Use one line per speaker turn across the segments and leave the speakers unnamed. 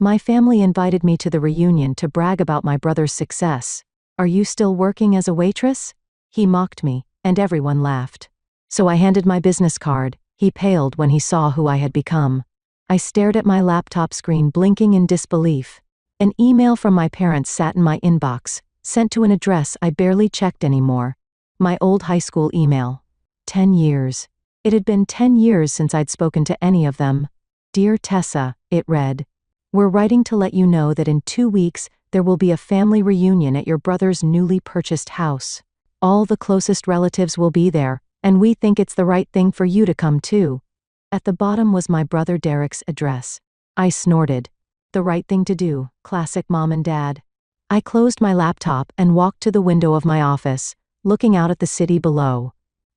My family invited me to the reunion to brag about my brother's success. Are you still working as a waitress? He mocked me, and everyone laughed. So I handed my business card. He paled when he saw who I had become. I stared at my laptop screen, blinking in disbelief. An email from my parents sat in my inbox, sent to an address I barely checked anymore. My old high school email. 10 years. It had been 10 years since I'd spoken to any of them. Dear Tessa, it read. We're writing to let you know that in 2 weeks, there will be a family reunion at your brother's newly purchased house. All the closest relatives will be there, and we think it's the right thing for you to come too. At the bottom was my brother Derek's address. I snorted. The right thing to do, classic mom and dad. I closed my laptop and walked to the window of my office, looking out at the city below.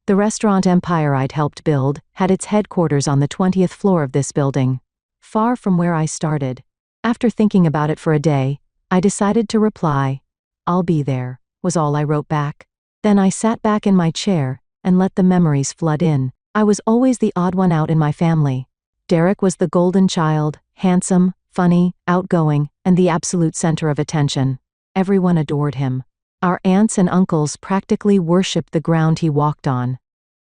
The restaurant empire I'd helped build had its headquarters on the 20th floor of this building, far from where I started. After thinking about it for a day, I decided to reply. I'll be there, was all I wrote back. Then I sat back in my chair and let the memories flood in. I was always the odd one out in my family. Derek was the golden child, handsome, funny, outgoing, and the absolute center of attention. Everyone adored him. Our aunts and uncles practically worshipped the ground he walked on.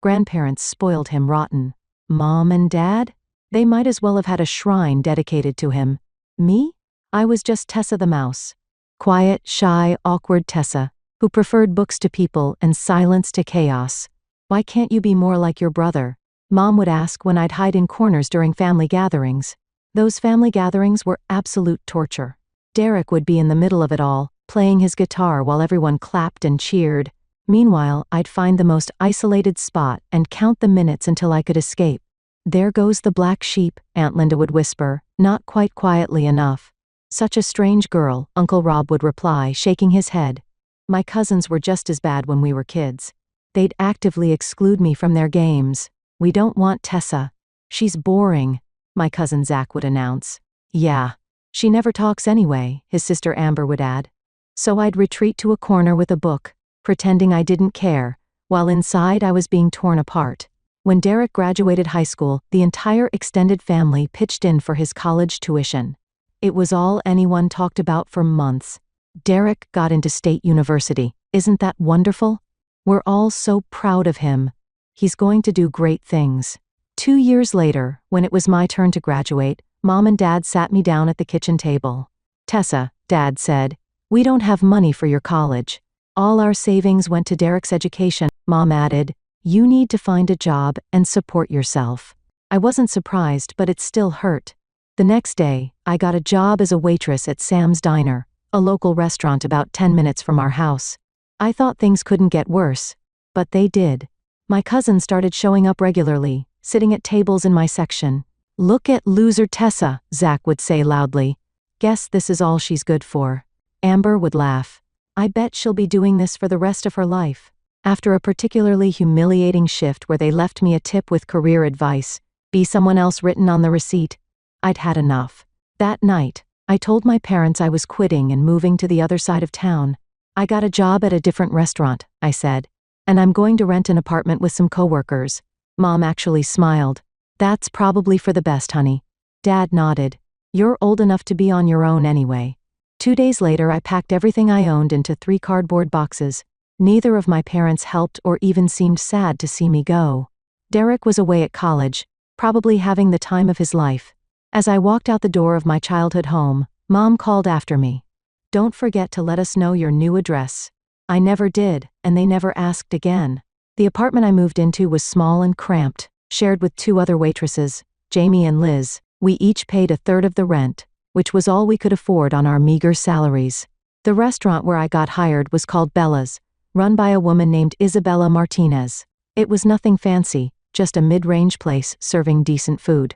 Grandparents spoiled him rotten. Mom and Dad? They might as well have had a shrine dedicated to him. Me? I was just Tessa the mouse. Quiet, shy, awkward Tessa, who preferred books to people and silence to chaos. Why can't you be more like your brother? Mom would ask when I'd hide in corners during family gatherings. Those family gatherings were absolute torture. Derek would be in the middle of it all, playing his guitar while everyone clapped and cheered. Meanwhile, I'd find the most isolated spot and count the minutes until I could escape. There goes the black sheep, Aunt Linda would whisper, not quite quietly enough. Such a strange girl, Uncle Rob would reply, shaking his head. My cousins were just as bad when we were kids. They'd actively exclude me from their games. We don't want Tessa. She's boring, my cousin Zach would announce. Yeah. She never talks anyway, his sister Amber would add. So I'd retreat to a corner with a book, pretending I didn't care, while inside I was being torn apart. When Derek graduated high school, the entire extended family pitched in for his college tuition. It was all anyone talked about for months. Derek got into State University. Isn't that wonderful? We're all so proud of him. He's going to do great things. 2 years later, when it was my turn to graduate, Mom and Dad sat me down at the kitchen table. Tessa, Dad said, we don't have money for your college. All our savings went to Derek's education. Mom added, you need to find a job and support yourself. I wasn't surprised, but it still hurt. The next day, I got a job as a waitress at Sam's Diner, a local restaurant about 10 minutes from our house. I thought things couldn't get worse, but they did. My cousin started showing up regularly, sitting at tables in my section. Look at loser Tessa, Zach would say loudly. Guess this is all she's good for. Amber would laugh. I bet she'll be doing this for the rest of her life. After a particularly humiliating shift where they left me a tip with career advice, be someone else written on the receipt, I'd had enough. That night, I told my parents I was quitting and moving to the other side of town. I got a job at a different restaurant, I said, and I'm going to rent an apartment with some coworkers. Mom actually smiled. That's probably for the best, honey. Dad nodded. You're old enough to be on your own anyway. 2 days later, I packed everything I owned into 3 cardboard boxes. Neither of my parents helped or even seemed sad to see me go. Derek was away at college, probably having the time of his life. As I walked out the door of my childhood home, Mom called after me. Don't forget to let us know your new address. I never did, and they never asked again. The apartment I moved into was small and cramped, shared with 2 other waitresses, Jamie and Liz. We each paid a third of the rent, which was all we could afford on our meager salaries. The restaurant where I got hired was called Bella's, run by a woman named Isabella Martinez. It was nothing fancy, just a mid-range place serving decent food.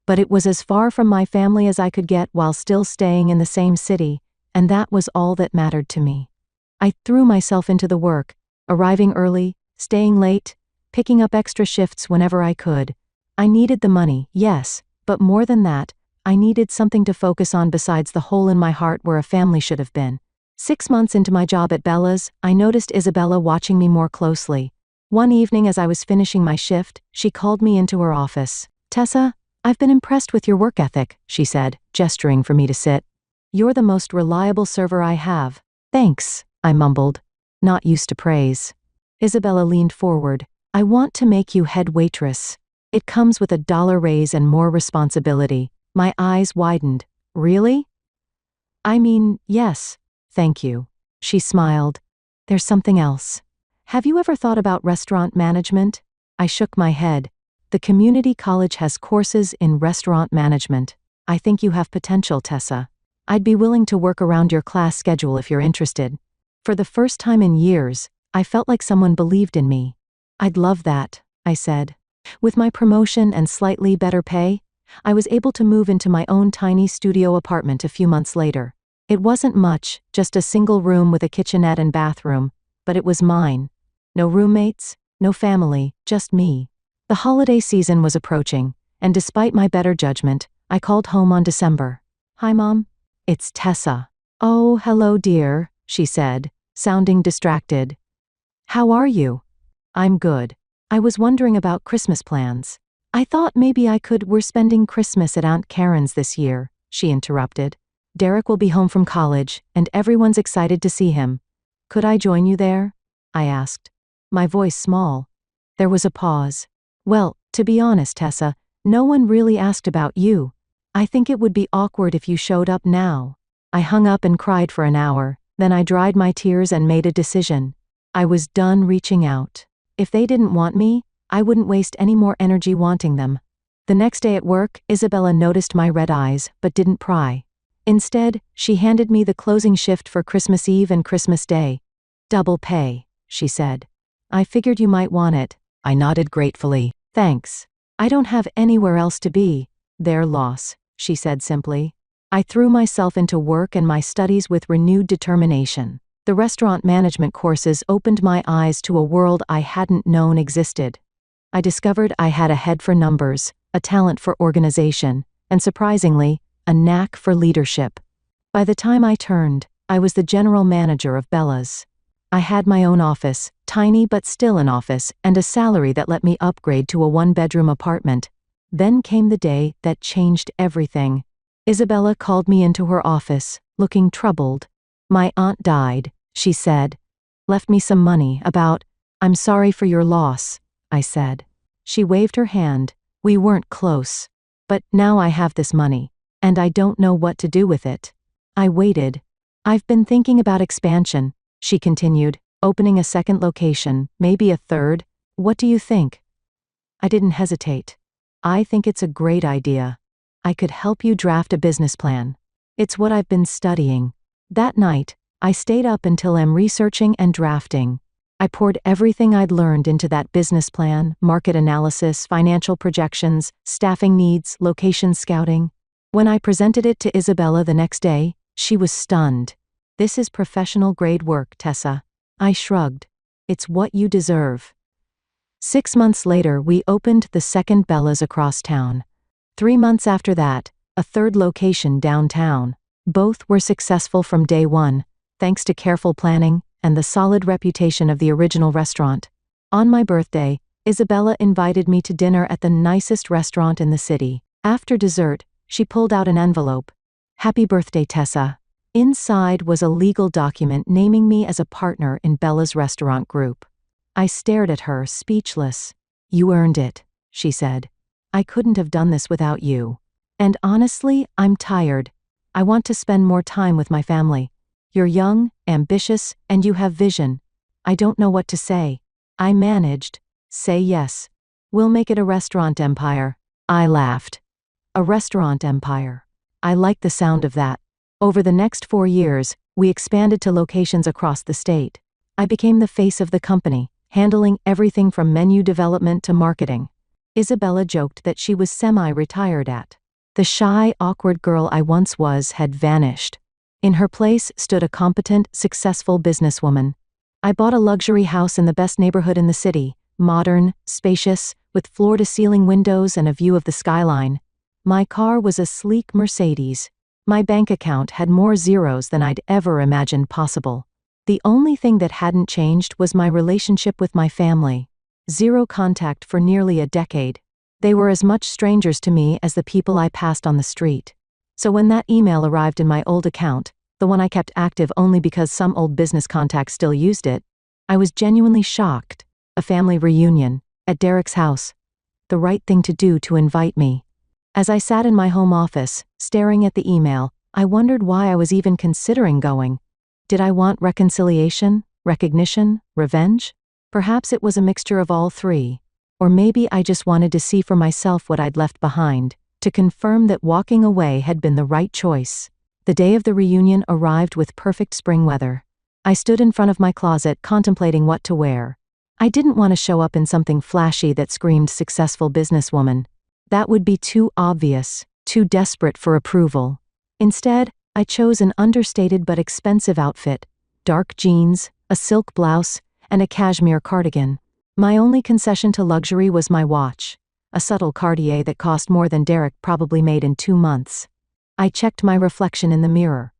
But it was as far from my family as I could get while still staying in the same city, and that was all that mattered to me. I threw myself into the work, arriving early, staying late, picking up extra shifts whenever I could. I needed the money, yes, but more than that, I needed something to focus on besides the hole in my heart where a family should have been. 6 months into my job at Bella's, I noticed Isabella watching me more closely. One evening as I was finishing my shift, she called me into her office. Tessa, "I've been impressed with your work ethic," she said, gesturing for me to sit. "You're the most reliable server I have." "Thanks," I mumbled, not used to praise. Isabella leaned forward. "I want to make you head waitress. It comes with $1 raise and more responsibility." My eyes widened. "Really?" "I mean, yes, thank you." She smiled. "There's something else. Have you ever thought about restaurant management?" I shook my head. "The community college has courses in restaurant management. I think you have potential, Tessa. I'd be willing to work around your class schedule if you're interested." For the first time in years, I felt like someone believed in me. "I'd love that," I said. With my promotion and slightly better pay, I was able to move into my own tiny studio apartment a few months later. It wasn't much, just a single room with a kitchenette and bathroom, but it was mine. No roommates, no family, just me. The holiday season was approaching, and despite my better judgment, I called home on December. "Hi, Mom. It's Tessa." "Oh, hello, dear," she said, sounding distracted. "How are you?" "I'm good. I was wondering about Christmas plans." "I thought maybe we're spending Christmas at Aunt Karen's this year," she interrupted. "Derek will be home from college, and everyone's excited to see him. Could I join you there?" I asked. My voice small. There was a pause. "Well, to be honest, Tessa, no one really asked about you. I think it would be awkward if you showed up now." I hung up and cried for an hour, then I dried my tears and made a decision. I was done reaching out. If they didn't want me, I wouldn't waste any more energy wanting them. The next day at work, Isabella noticed my red eyes, but didn't pry. Instead, she handed me the closing shift for Christmas Eve and Christmas Day. "Double pay," she said. "I figured you might want it." I nodded gratefully. "Thanks. I don't have anywhere else to be." "Their loss," she said simply. I threw myself into work and my studies with renewed determination. The restaurant management courses opened my eyes to a world I hadn't known existed. I discovered I had a head for numbers, a talent for organization, and surprisingly, a knack for leadership. By the time I turned, I was the general manager of Bella's. I had my own office, tiny but still an office, and a salary that let me upgrade to a one-bedroom apartment. Then came the day that changed everything. Isabella called me into her office, looking troubled. "My aunt died," she said. "Left me some money, I'm sorry for your loss," I said. She waved her hand. "We weren't close. But now I have this money, and I don't know what to do with it." I waited. "I've been thinking about expansion," she continued, "opening a second location, maybe a third. What do you think?" I didn't hesitate. "I think it's a great idea. I could help you draft a business plan. It's what I've been studying." That night, I stayed up until I'm researching and drafting. I poured everything I'd learned into that business plan: market analysis, financial projections, staffing needs, location scouting. When I presented it to Isabella the next day, she was stunned. "This is professional-grade work, Tessa." I shrugged. "It's what you deserve." 6 months later, we opened the second Bella's across town. 3 months after that, a third location downtown. Both were successful from day one, thanks to careful planning and the solid reputation of the original restaurant. On my birthday, Isabella invited me to dinner at the nicest restaurant in the city. After dessert, she pulled out an envelope. "Happy birthday, Tessa." Inside was a legal document naming me as a partner in Bella's restaurant group. I stared at her, speechless. "You earned it," she said. "I couldn't have done this without you. And honestly, I'm tired. I want to spend more time with my family. You're young, ambitious, and you have vision. I don't know what to say." I managed. "Say yes. We'll make it a restaurant empire." I laughed. A restaurant empire. I liked the sound of that. Over the next 4 years, we expanded to locations across the state. I became the face of the company, handling everything from menu development to marketing. Isabella joked that she was semi-retired at. The shy, awkward girl I once was had vanished. In her place stood a competent, successful businesswoman. I bought a luxury house in the best neighborhood in the city, modern, spacious, with floor-to-ceiling windows and a view of the skyline. My car was a sleek Mercedes. My bank account had more zeros than I'd ever imagined possible. The only thing that hadn't changed was my relationship with my family. Zero contact for nearly a decade. They were as much strangers to me as the people I passed on the street. So when that email arrived in my old account, the one I kept active only because some old business contact still used it, I was genuinely shocked. A family reunion, at Derek's house. The right thing to do to invite me. As I sat in my home office, staring at the email, I wondered why I was even considering going. Did I want reconciliation, recognition, revenge? Perhaps it was a mixture of all three. Or maybe I just wanted to see for myself what I'd left behind, to confirm that walking away had been the right choice. The day of the reunion arrived with perfect spring weather. I stood in front of my closet contemplating what to wear. I didn't want to show up in something flashy that screamed successful businesswoman. That would be too obvious, too desperate for approval. Instead, I chose an understated but expensive outfit: dark jeans, a silk blouse, and a cashmere cardigan. My only concession to luxury was my watch, a subtle Cartier that cost more than Derek probably made in 2 months. I checked my reflection in the mirror.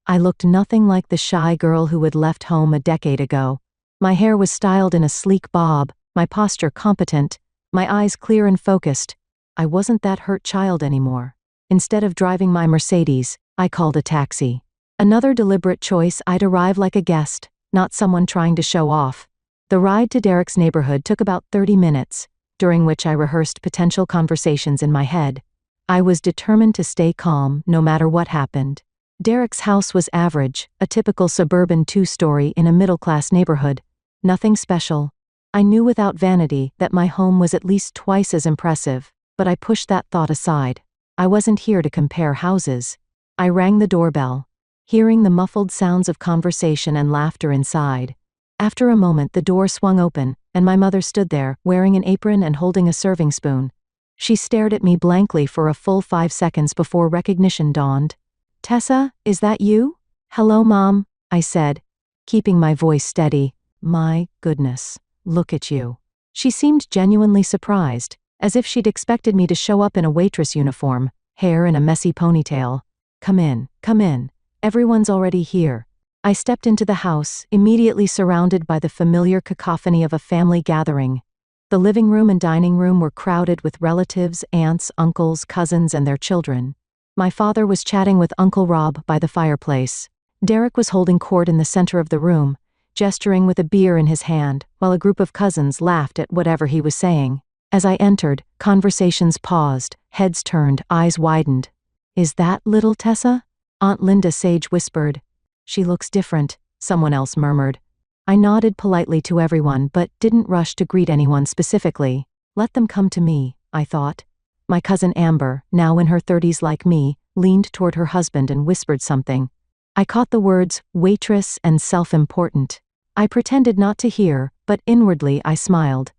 I looked nothing like the shy girl who had left home a decade ago. My hair was styled in a sleek bob, my posture competent, my eyes clear and focused. I wasn't that hurt child anymore. Instead of driving my Mercedes, I called a taxi. Another deliberate choice: I'd arrive like a guest, not someone trying to show off. The ride to Derek's neighborhood took about 30 minutes, during which I rehearsed potential conversations in my head. I was determined to stay calm no matter what happened. Derek's house was average, a typical suburban 2-story in a middle-class neighborhood. Nothing special. I knew without vanity that my home was at least twice as impressive, but I pushed that thought aside. I wasn't here to compare houses. I rang the doorbell, hearing the muffled sounds of conversation and laughter inside. After a moment, the door swung open, and my mother stood there, wearing an apron and holding a serving spoon. She stared at me blankly for a full 5 seconds before recognition dawned. "Tessa, is that you?" "Hello, Mom," I said, keeping my voice steady. "My goodness, look at you." She seemed genuinely surprised, as if she'd expected me to show up in a waitress uniform, hair in a messy ponytail. Come in, everyone's already here." I stepped into the house, immediately surrounded by the familiar cacophony of a family gathering. The living room and dining room were crowded with relatives, aunts, uncles, cousins, and their children. My father was chatting with Uncle Rob by the fireplace. Derek was holding court in the center of the room, gesturing with a beer in his hand, while a group of cousins laughed at whatever he was saying. As I entered, conversations paused, heads turned, eyes widened. "Is that little Tessa?" Aunt Linda Sage whispered. "She looks different," someone else murmured. I nodded politely to everyone but didn't rush to greet anyone specifically. Let them come to me, I thought. My cousin Amber, now in her 30s like me, leaned toward her husband and whispered something. I caught the words waitress and self-important. I pretended not to hear, but inwardly I smiled.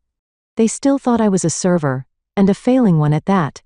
They still thought I was a server, and a failing one at that.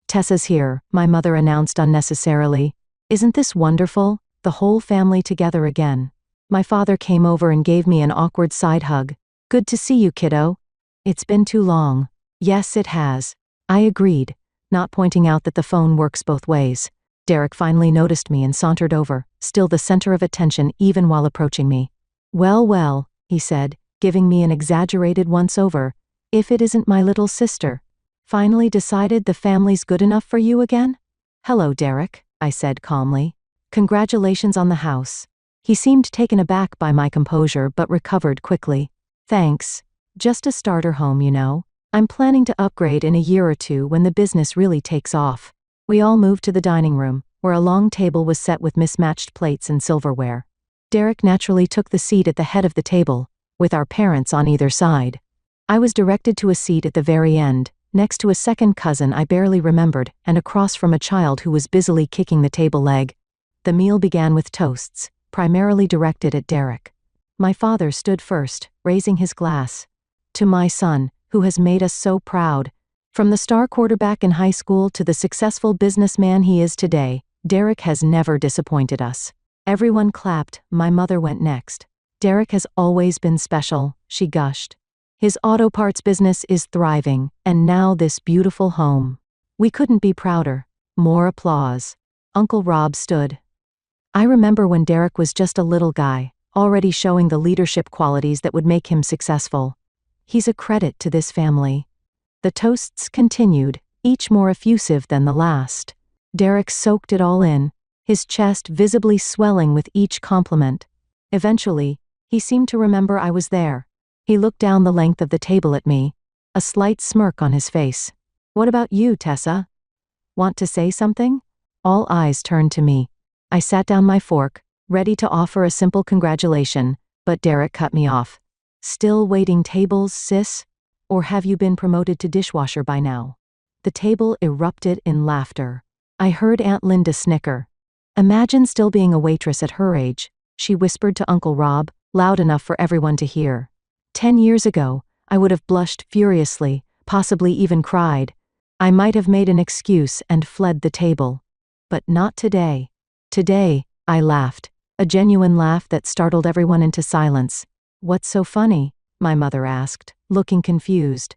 "Tessa's here," my mother announced unnecessarily. "Isn't this wonderful? The whole family together again." My father came over and gave me an awkward side hug. "Good to see you, kiddo." "It's been too long." "Yes, it has." I agreed, not pointing out that the phone works both ways. Derek finally noticed me and sauntered over, still the center of attention even while approaching me. Well, he said, giving me an exaggerated once-over. "If it isn't my little sister. Finally decided the family's good enough for you again?" "Hello, Derek," I said calmly. "Congratulations on the house." He seemed taken aback by my composure but recovered quickly. "Thanks. Just a starter home, you know. I'm planning to upgrade in a year or two when the business really takes off." We all moved to the dining room, where a long table was set with mismatched plates and silverware. Derek naturally took the seat at the head of the table, with our parents on either side. I was directed to a seat at the very end, next to a second cousin I barely remembered and across from a child who was busily kicking the table leg. The meal began with toasts, primarily directed at Derek. My father stood first, raising his glass. "To my son, who has made us so proud. From the star quarterback in high school to the successful businessman he is today, Derek has never disappointed us." Everyone clapped. My mother went next. "Derek has always been special," she gushed. "His auto parts business is thriving, and now this beautiful home. We couldn't be prouder." More applause. Uncle Rob stood. I remember when Derek was just a little guy, already showing the leadership qualities that would make him successful. "He's a credit to this family." The toasts continued, each more effusive than the last. Derek soaked it all in, his chest visibly swelling with each compliment. Eventually, he seemed to remember I was there. He looked down the length of the table at me, a slight smirk on his face. "What about you, Tessa? Want to say something?" All eyes turned to me. I sat down my fork, ready to offer a simple congratulation, but Derek cut me off. "Still waiting tables, sis? Or have you been promoted to dishwasher by now?" The table erupted in laughter. I heard Aunt Linda snicker. "Imagine still being a waitress at her age," she whispered to Uncle Rob, loud enough for everyone to hear. 10 years ago, I would have blushed furiously, possibly even cried. I might have made an excuse and fled the table. But not today. Today, I laughed, a genuine laugh that startled everyone into silence. "What's so funny?" my mother asked, looking confused.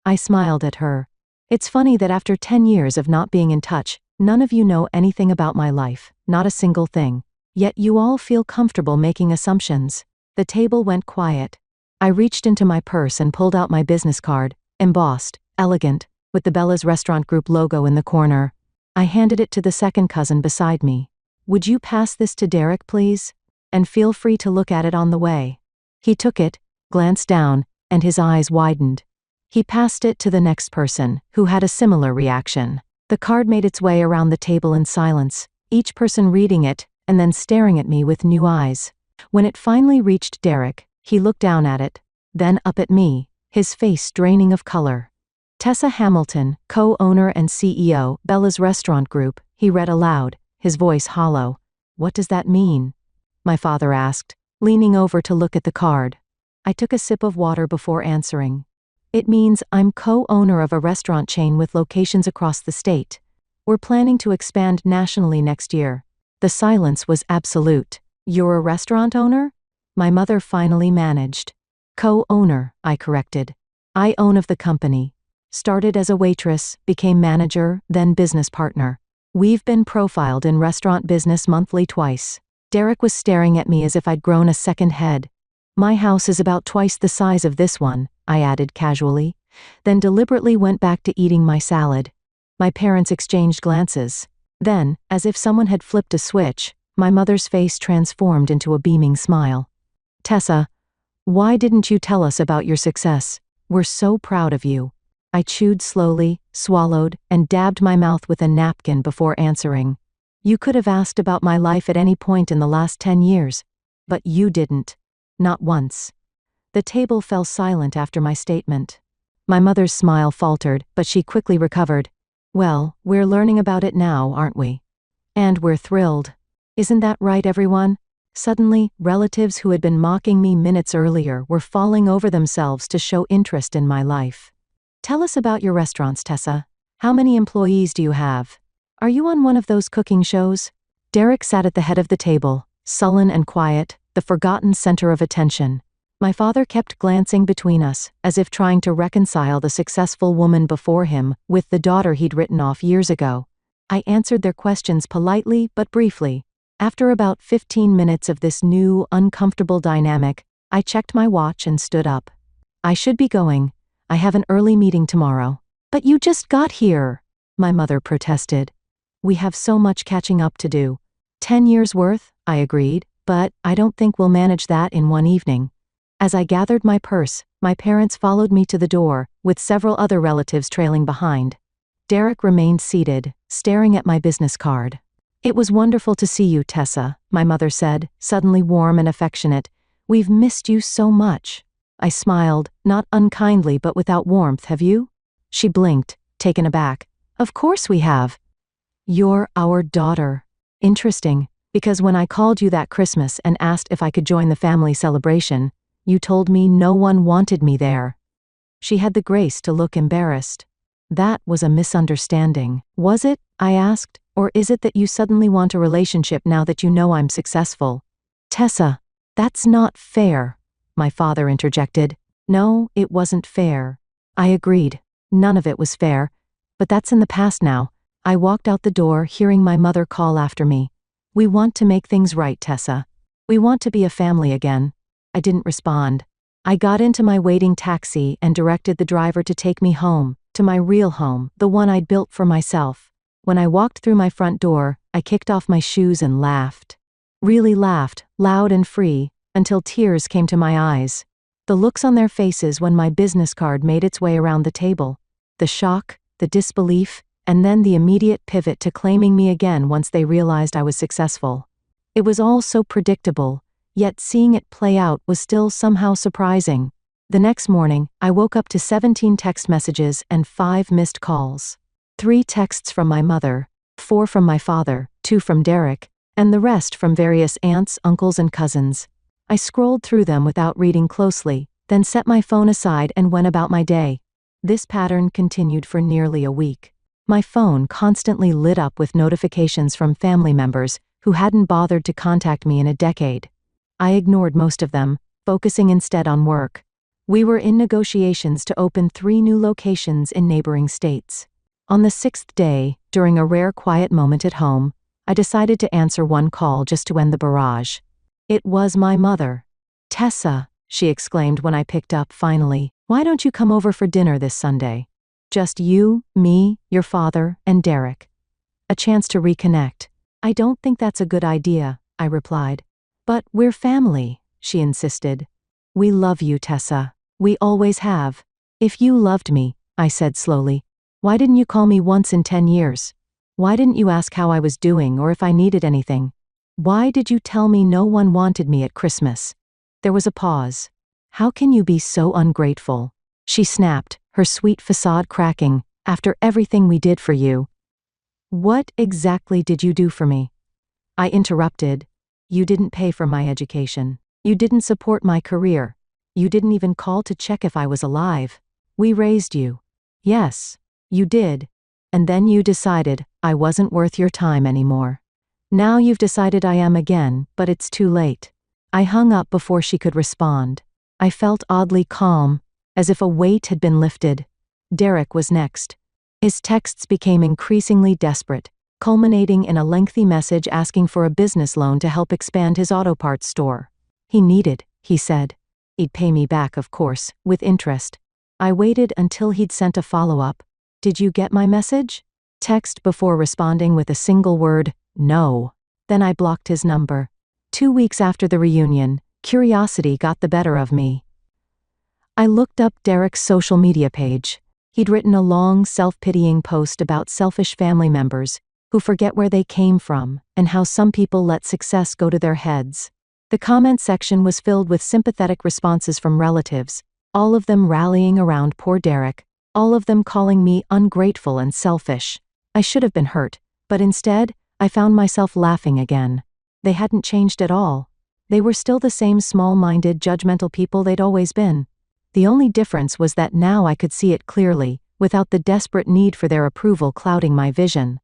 I smiled at her. "It's funny that after 10 years of not being in touch, none of you know anything about my life, not a single thing. Yet you all feel comfortable making assumptions." The table went quiet. I reached into my purse and pulled out my business card, embossed, elegant, with the Bella's Restaurant Group logo in the corner. I handed it to the second cousin beside me. "Would you pass this to Derek, please? And feel free to look at it on the way." He took it, glanced down, and his eyes widened. He passed it to the next person, who had a similar reaction. The card made its way around the table in silence, each person reading it, and then staring at me with new eyes. When it finally reached Derek, he looked down at it, then up at me, his face draining of color. "Tessa Hamilton, co-owner and CEO, Bella's Restaurant Group," he read aloud, his voice hollow. "What does that mean?" my father asked, leaning over to look at the card. I took a sip of water before answering. "It means I'm co-owner of a restaurant chain with locations across the state. We're planning to expand nationally next year." The silence was absolute. "You're a restaurant owner?" my mother finally managed. "Co-owner," I corrected. "I own of the company. Started as a waitress, became manager, then business partner. We've been profiled in Restaurant Business Monthly twice." Derek was staring at me as if I'd grown a second head. "My house is about twice the size of this one," I added casually, then deliberately went back to eating my salad. My parents exchanged glances. Then, as if someone had flipped a switch, my mother's face transformed into a beaming smile. "Tessa, why didn't you tell us about your success? We're so proud of you." I chewed slowly, swallowed, and dabbed my mouth with a napkin before answering. "You could have asked about my life at any point in the last 10 years. But you didn't. Not once." The table fell silent after my statement. My mother's smile faltered, but she quickly recovered. "Well, we're learning about it now, aren't we? And we're thrilled. Isn't that right, everyone?" Suddenly, relatives who had been mocking me minutes earlier were falling over themselves to show interest in my life. "Tell us about your restaurants, Tessa. How many employees do you have? Are you on one of those cooking shows?" Derek sat at the head of the table, sullen and quiet, the forgotten center of attention. My father kept glancing between us, as if trying to reconcile the successful woman before him with the daughter he'd written off years ago. I answered their questions politely but briefly. After about 15 minutes of this new, uncomfortable dynamic, I checked my watch and stood up. "I should be going. I have an early meeting tomorrow." "But you just got here," my mother protested. "We have so much catching up to do." 10 years worth, I agreed, "but I don't think we'll manage that in one evening." As I gathered my purse, my parents followed me to the door, with several other relatives trailing behind. Derek remained seated, staring at my business card. "It was wonderful to see you, Tessa," my mother said, suddenly warm and affectionate. "We've missed you so much." I smiled, not unkindly but without warmth. "Have you?" She blinked, taken aback. "Of course we have. You're our daughter." "Interesting, because when I called you that Christmas and asked if I could join the family celebration, you told me no one wanted me there." She had the grace to look embarrassed. "That was a misunderstanding." "Was it?" I asked. "Or is it that you suddenly want a relationship now that you know I'm successful?" "Tessa, that's not fair," my father interjected. "No, it wasn't fair." I agreed. None of it was fair. But that's in the past now. I walked out the door, hearing my mother call after me. "We want to make things right, Tessa. We want to be a family again." I didn't respond. I got into my waiting taxi and directed the driver to take me home, to my real home, the one I'd built for myself. When I walked through my front door, I kicked off my shoes and laughed. Really laughed, loud and free, until tears came to my eyes. The looks on their faces when my business card made its way around the table. The shock, the disbelief, and then the immediate pivot to claiming me again once they realized I was successful. It was all so predictable, yet seeing it play out was still somehow surprising. The next morning, I woke up to 17 text messages and 5 missed calls. 3 texts from my mother, 4 from my father, 2 from Derek, and the rest from various aunts, uncles, and cousins. I scrolled through them without reading closely, then set my phone aside and went about my day. This pattern continued for nearly a week. My phone constantly lit up with notifications from family members who hadn't bothered to contact me in a decade. I ignored most of them, focusing instead on work. We were in negotiations to open 3 new locations in neighboring states. On the 6th day, during a rare quiet moment at home, I decided to answer one call just to end the barrage. It was my mother. "Tessa," she exclaimed when I picked up finally, "why don't you come over for dinner this Sunday? Just you, me, your father, and Derek. A chance to reconnect." "I don't think that's a good idea," I replied. "But we're family," she insisted. "We love you, Tessa. We always have." "If you loved me," I said slowly, "why didn't you call me once in 10 years? Why didn't you ask how I was doing or if I needed anything? Why did you tell me no one wanted me at Christmas?" There was a pause. "How can you be so ungrateful?" she snapped, her sweet facade cracking. "After everything we did for you." "What exactly did you do for me?" I interrupted. "You didn't pay for my education. You didn't support my career. You didn't even call to check if I was alive. We raised you." "Yes, you did. And then you decided I wasn't worth your time anymore. Now you've decided I am again, but it's too late." I hung up before she could respond. I felt oddly calm, as if a weight had been lifted. Derek was next. His texts became increasingly desperate, culminating in a lengthy message asking for a business loan to help expand his auto parts store. He needed, he said. He'd pay me back, of course, with interest. I waited until he'd sent a follow-up. "Did you get my message?" Text before responding with a single word, "No." Then I blocked his number. 2 weeks after the reunion, curiosity got the better of me. I looked up Derek's social media page. He'd written a long, self-pitying post about selfish family members who forget where they came from and how some people let success go to their heads. The comment section was filled with sympathetic responses from relatives, all of them rallying around poor Derek, all of them calling me ungrateful and selfish. I should have been hurt, but instead, I found myself laughing again. They hadn't changed at all. They were still the same small-minded, judgmental people they'd always been. The only difference was that now I could see it clearly, without the desperate need for their approval clouding my vision.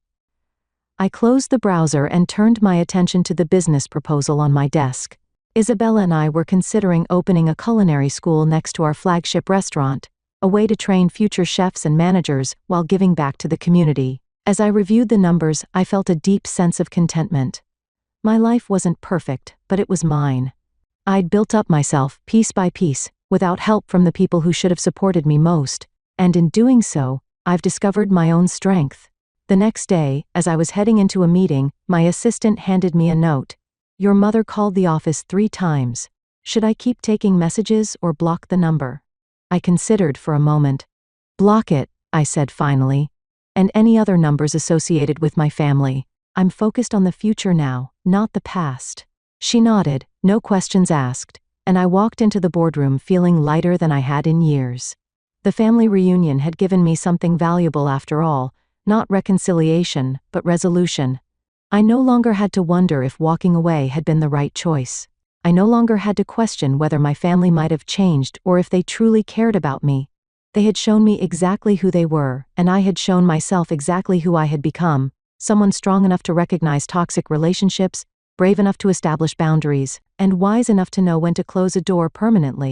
I closed the browser and turned my attention to the business proposal on my desk. Isabella and I were considering opening a culinary school next to our flagship restaurant, a way to train future chefs and managers while giving back to the community. As I reviewed the numbers, I felt a deep sense of contentment. My life wasn't perfect, but it was mine. I'd built up myself, piece by piece, without help from the people who should have supported me most, and in doing so, I've discovered my own strength. The next day, as I was heading into a meeting, my assistant handed me a note. "Your mother called the office 3 times. Should I keep taking messages or block the number?" I considered for a moment. "Block it," I said finally. "And any other numbers associated with my family. I'm focused on the future now, not the past." She nodded, no questions asked, and I walked into the boardroom feeling lighter than I had in years. The family reunion had given me something valuable after all, not reconciliation, but resolution. I no longer had to wonder if walking away had been the right choice. I no longer had to question whether my family might have changed or if they truly cared about me. They had shown me exactly who they were, and I had shown myself exactly who I had become, someone strong enough to recognize toxic relationships, brave enough to establish boundaries, and wise enough to know when to close a door permanently.